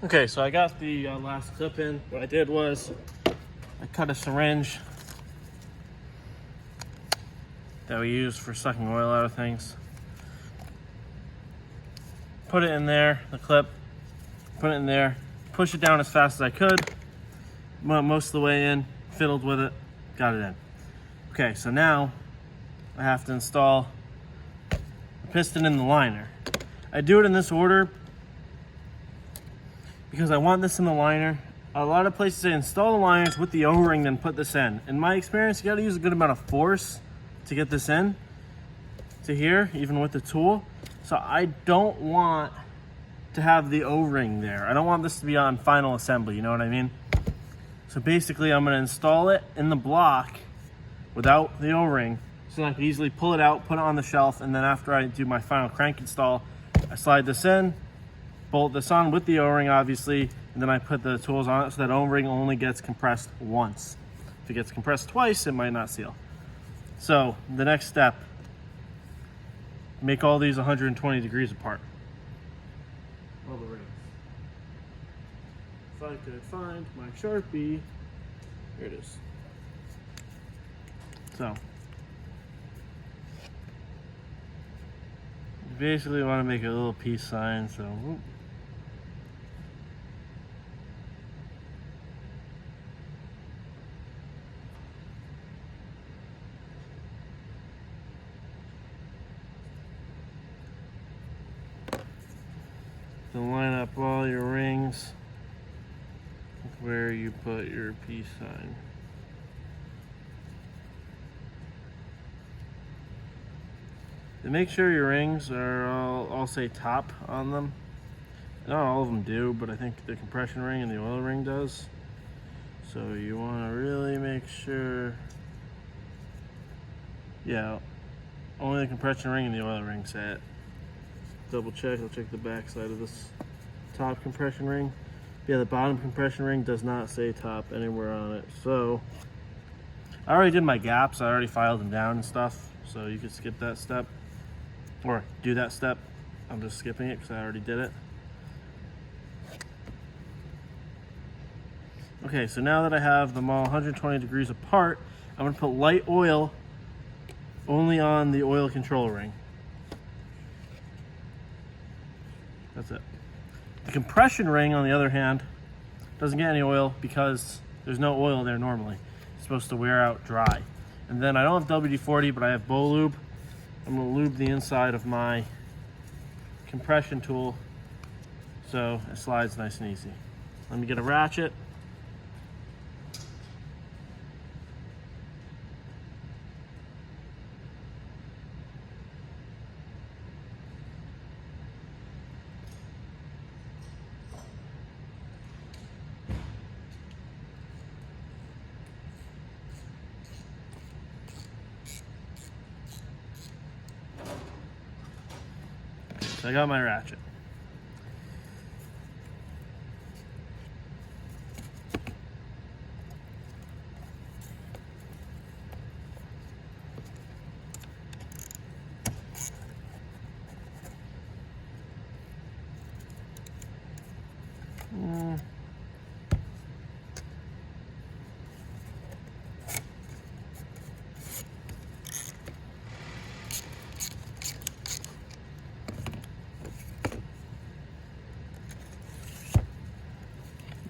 Okay, so I got the last clip in. What I did was I cut a syringe that we use for sucking oil out of things. Put it in there, the clip, put it in there, push it down as fast as I could, went most of the way in, fiddled with it, got it in. Okay, so now I have to install the piston in the liner. I do it in this order because I want this in the liner. A lot of places say install the liners with the O-ring, then put this in. In my experience, you gotta use a good amount of force to get this in to here, even with the tool. So I don't want to have the O-ring there. I don't want this to be on final assembly, you know what I mean? So basically I'm gonna install it in the block without the O-ring, so I can easily pull it out, put it on the shelf, and then after I do my final crank install, I slide this in, bolt this on with the O-ring obviously, and then I put the tools on it so that O-ring only gets compressed once. If it gets compressed twice, it might not seal. So the next step, make all these 120 degrees apart. All the rings. If I could find my Sharpie, here it is. So, you basically want to make a little peace sign, so whoop. To line up all your rings where you put your peace sign. And make sure your rings are all say top on them. Not all of them do, but I think the compression ring and the oil ring does. So you want to really make sure, yeah, only the compression ring and the oil ring say it. Double check, I'll check the back side of this top compression ring. Yeah, the bottom compression ring does not say top anywhere on it. So I already did my gaps, I already filed them down and stuff, so you could skip that step or do that step. I'm just skipping it because I already did it. Okay, so now that I have them all 120 degrees apart, I'm gonna put light oil only on the oil control ring. That's it. The compression ring, on the other hand, doesn't get any oil because there's no oil there normally. It's supposed to wear out dry. And then I don't have WD-40, but I have Bow Lube. I'm gonna lube the inside of my compression tool so it slides nice and easy. Let me get a ratchet. So I got my ratchet.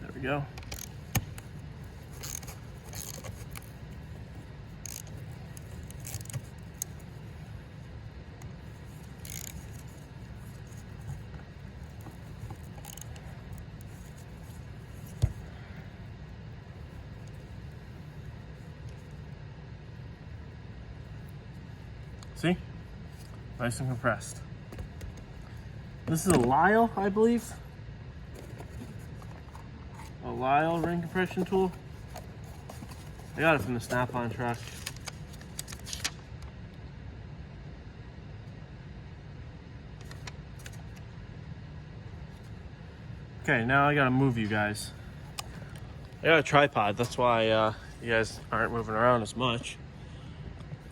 There we go. See? Nice and compressed. This is a Lyle, I believe. A Lyle ring compression tool. I got it from the Snap-on truck. Okay, now I gotta move you guys. I got a tripod, that's why you guys aren't moving around as much.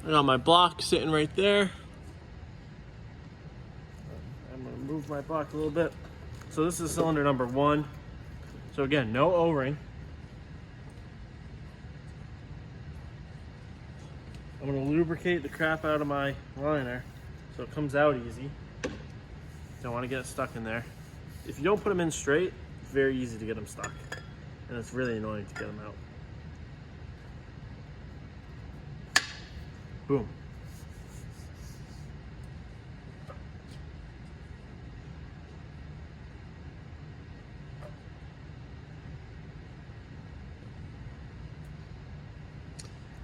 I got my block sitting right there. I'm gonna move my block a little bit. So this is cylinder number 1. So again, no O-ring. I'm gonna lubricate the crap out of my liner so it comes out easy. Don't want to get it stuck in there. If you don't put them in straight, it's very easy to get them stuck. And it's really annoying to get them out. Boom.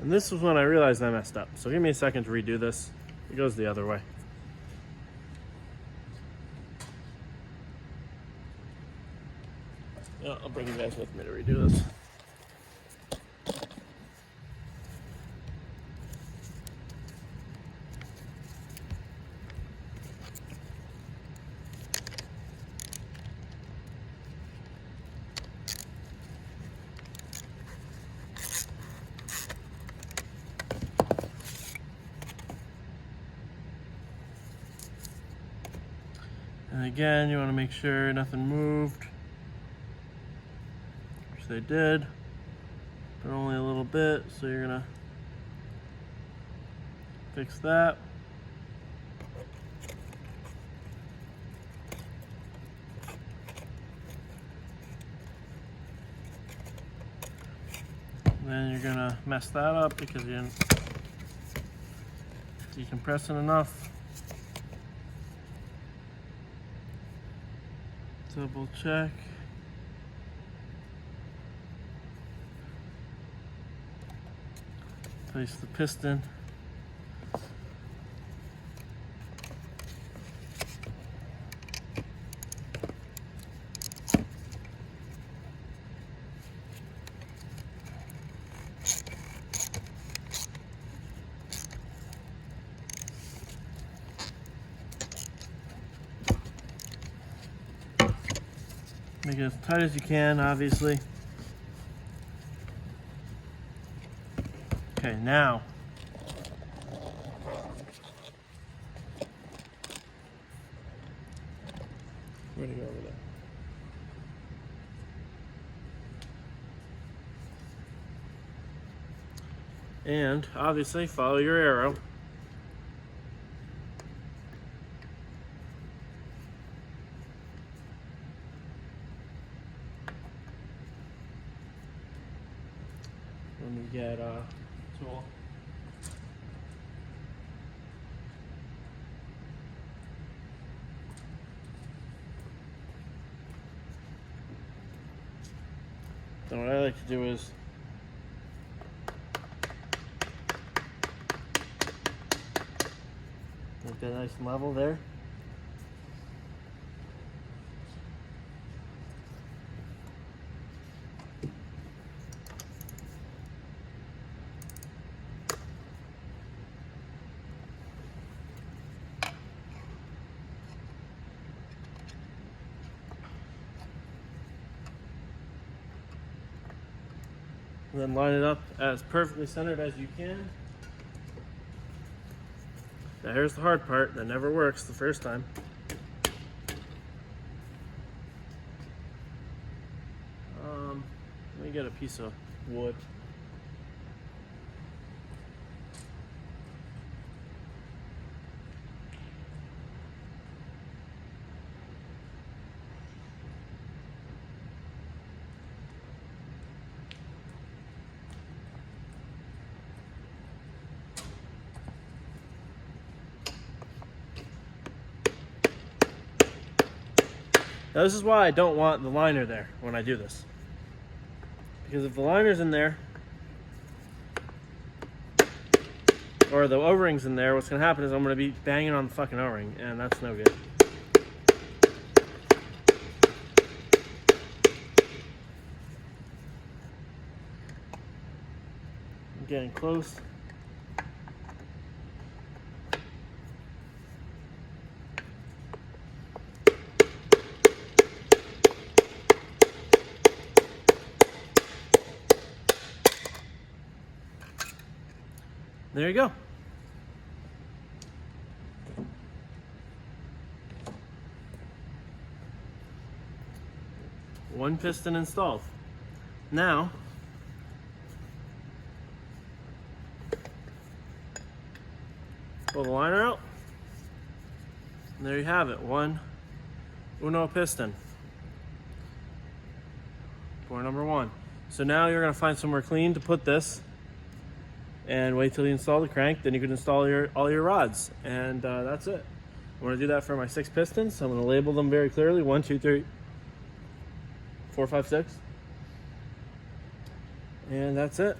And this was when I realized I messed up. So give me a second to redo this. It goes the other way. Yeah, I'll bring you guys with me to redo this. And again, you want to make sure nothing moved, which they did, but only a little bit. So you're gonna fix that. And then you're gonna mess that up because you didn't decompress it enough. Double check. Place the piston. Make it as tight as you can, obviously. Okay, now where to go over there? And obviously follow your arrow. Let me get a tool. Then what I like to do is make that nice and level there. And then line it up as perfectly centered as you can. Now here's the hard part, that never works the first time. Let me get a piece of wood. Now this is why I don't want the liner there when I do this. Because if the liner's in there, or the O-ring's in there, what's gonna happen is I'm gonna be banging on the fucking O-ring, and that's no good. I'm getting close. There you go. one piston installed. Now, pull the liner out, and there you have it, one Uno piston. Bore number one. So now you're gonna find somewhere clean to put this and wait till you install the crank, then you can install all your rods, and that's it. I'm gonna do that for my 6 pistons. So I'm gonna label them very clearly, 1, 2, 3, 4, 5, 6. And that's it.